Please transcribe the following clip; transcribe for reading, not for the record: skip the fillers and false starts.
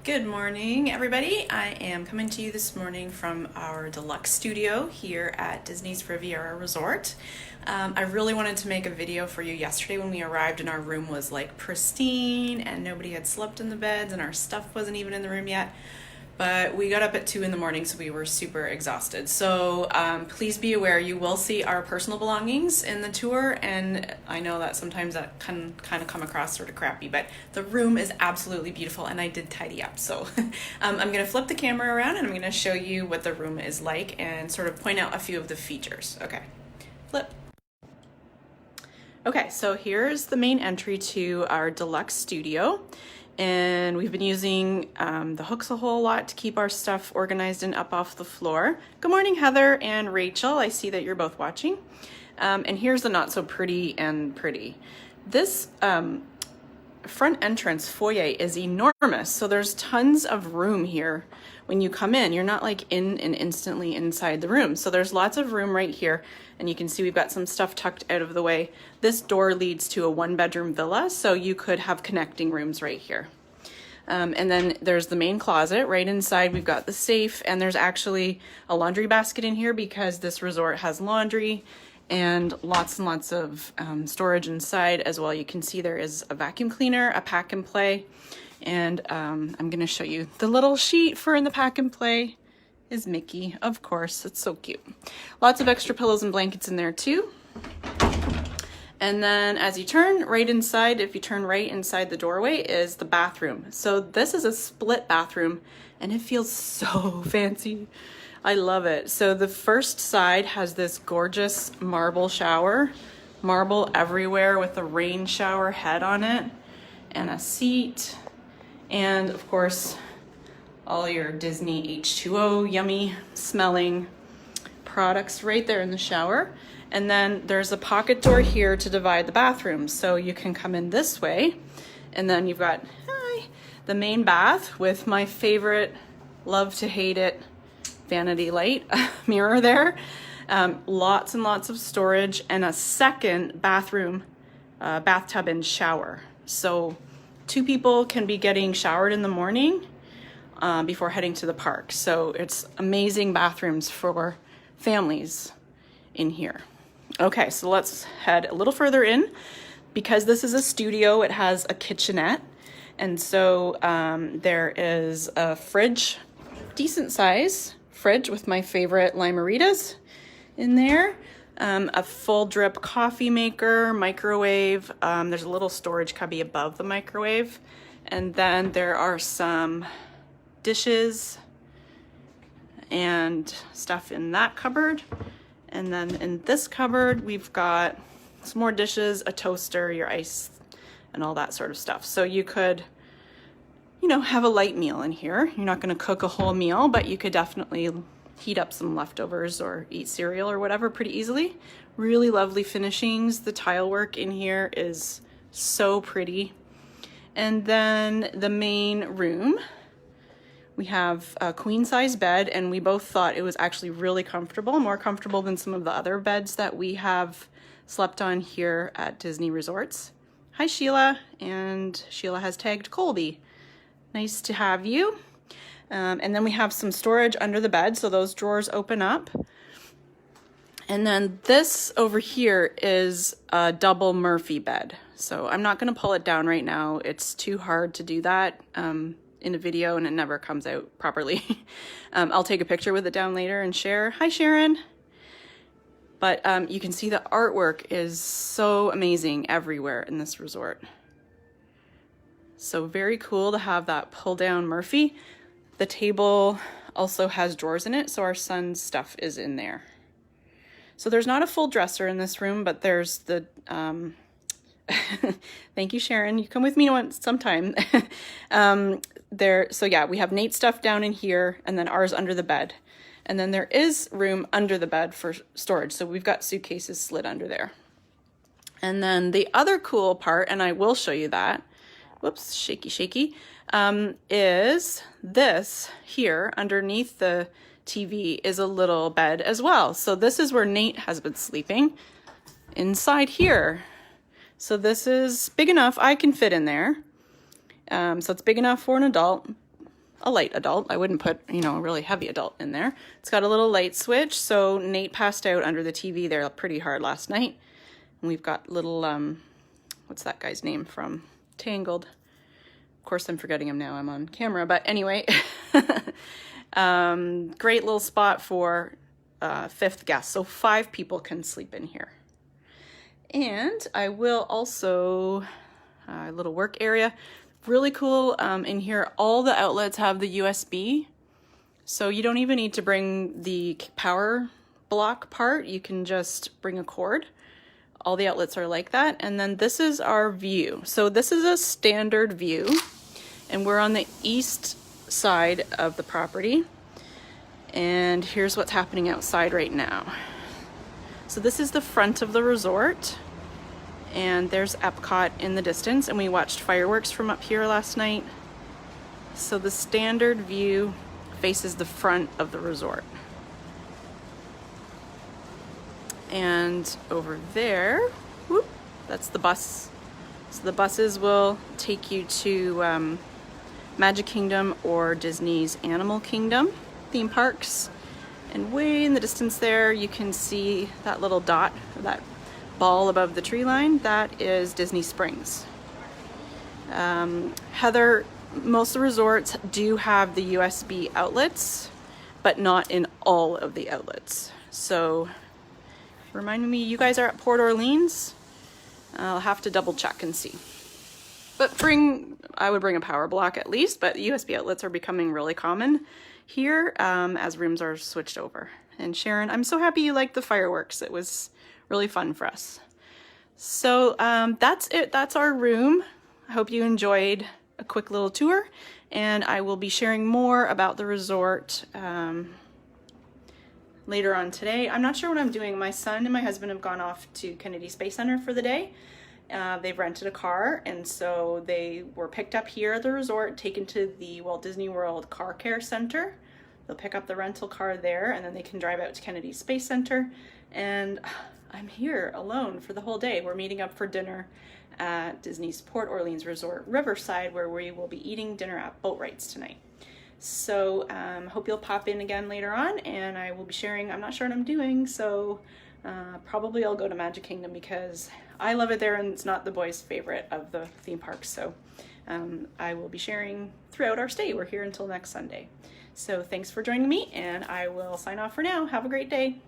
Good morning, everybody. I am coming to you this morning from our Deluxe studio here at Disney's Riviera Resort. I really wanted to make a video for you yesterday when we arrived and our room was like pristine and nobody had slept in the beds and our stuff wasn't even in the room yet. But we got up at 2 in the morning, so we were super exhausted. So please be aware, you will see our personal belongings in the tour, and I know that sometimes that can kind of come across sort of crappy, but the room is absolutely beautiful, and I did tidy up. So I'm gonna flip the camera around, and I'm gonna show you what the room is like and sort of point out a few of the features. Okay, flip. Okay, so here's the main entry to our Deluxe studio. And we've been using the hooks a whole lot to keep our stuff organized and up off the floor. Good morning, Heather and Rachel. I see that you're both watching. And here's the not so pretty and pretty. This front entrance foyer is enormous. So there's tons of room here. When you come in, you're not like in and instantly inside the room. So there's lots of room right here. And you can see we've got some stuff tucked out of the way. This door leads to a 1-bedroom villa, so you could have connecting rooms right here. And then there's the main closet. Right inside we've got the safe, and there's actually a laundry basket in here because this resort has laundry and lots of storage inside as well. You can see there is a vacuum cleaner, a pack and play, and I'm gonna show you the little sheet for in the pack and play is Mickey, of course. It's so cute. Lots of extra pillows and blankets in there too. And then as you turn right inside, if you turn right inside the doorway is the bathroom. So this is a split bathroom and it feels so fancy. I love it. So the first side has this gorgeous marble shower, marble everywhere with a rain shower head on it and a seat. And of course, all your Disney H2O yummy smelling products right there in the shower. And then there's a pocket door here to divide the bathrooms. So you can come in this way and then you've got the main bath with my favorite, love to hate it, vanity light mirror there. Lots and lots of storage and a second bathroom, bathtub and shower. So 2 people can be getting showered in the morning before heading to the park. So it's amazing bathrooms for families in here. Okay, so let's head a little further in. Because this is a studio, it has a kitchenette. And so there is a fridge, decent size fridge with my favorite limeritas in there. A full drip coffee maker, microwave. There's a little storage cubby above the microwave. And then there are some dishes and stuff in that cupboard. And then in this cupboard, we've got some more dishes, a toaster, your ice, and all that sort of stuff. So you could, you know, have a light meal in here. You're not going to cook a whole meal, but you could definitely heat up some leftovers or eat cereal or whatever pretty easily. Really lovely finishings. The tile work in here is so pretty. And then the main room, we have a queen size bed, and we both thought it was actually really comfortable, more comfortable than some of the other beds that we have slept on here at Disney resorts. Hi Sheila, and Sheila has tagged Colby. Nice to have you. And then we have some storage under the bed, so those drawers open up. And then this over here is a double Murphy bed. So I'm not gonna pull it down right now. It's too hard to do that in a video and it never comes out properly. I'll take a picture with it down later and share. Hi Sharon. But you can see the artwork is so amazing everywhere in this resort. So very cool to have that pull down Murphy. The table also has drawers in it, so our son's stuff is in there. So there's not a full dresser in this room, but there's the, thank you, Sharon. You come with me sometime. So yeah, we have Nate's stuff down in here and then ours under the bed. And then there is room under the bed for storage. So we've got suitcases slid under there. And then the other cool part, and I will show you that, whoops, shaky, is this here underneath the TV is a little bed as well. So this is where Nate has been sleeping inside here. So this is big enough, I can fit in there. So it's big enough for an adult, a light adult. I wouldn't put, you know, a really heavy adult in there. It's got a little light switch. So Nate passed out under the TV there pretty hard last night. And we've got little, what's that guy's name from Tangled? Of course, I'm forgetting him now. I'm on camera. But anyway, great little spot for fifth guest. So 5 people can sleep in here. And I will also, a little work area. Really cool in here, all the outlets have the USB. So you don't even need to bring the power block part. You can just bring a cord. All the outlets are like that. And then this is our view. So this is a standard view. And we're on the east side of the property. And here's what's happening outside right now. So this is the front of the resort, and there's Epcot in the distance, and we watched fireworks from up here last night. So the standard view faces the front of the resort. And over there, whoop, that's the bus. So the buses will take you to Magic Kingdom or Disney's Animal Kingdom theme parks. And way in the distance there, you can see that little dot, that ball above the tree line. That is Disney Springs. Heather, most of the resorts do have the USB outlets, but not in all of the outlets. So remind me, you guys are at Port Orleans? I'll have to double check and see. But I would bring a power block at least, but USB outlets are becoming really common here as rooms are switched over. And Sharon, I'm so happy you liked the fireworks. It was really fun for us. So that's it. That's our room. I hope you enjoyed a quick little tour, and I will be sharing more about the resort later on today. I'm not sure what I'm doing. My son and my husband have gone off to Kennedy Space Center for the day. They've rented a car, and so they were picked up here at the resort, taken to the Walt Disney World Car Care Center. They'll pick up the rental car there, and then they can drive out to Kennedy Space Center. And I'm here alone for the whole day. We're meeting up for dinner at Disney's Port Orleans Resort Riverside, where we will be eating dinner at Boatwright's tonight. So hope you'll pop in again later on, and I will be sharing. I'm not sure what I'm doing, so probably I'll go to Magic Kingdom because I love it there, and it's not the boys' favorite of the theme parks. So I will be sharing throughout our stay. We're here until next Sunday. So thanks for joining me, and I will sign off for now. Have a great day.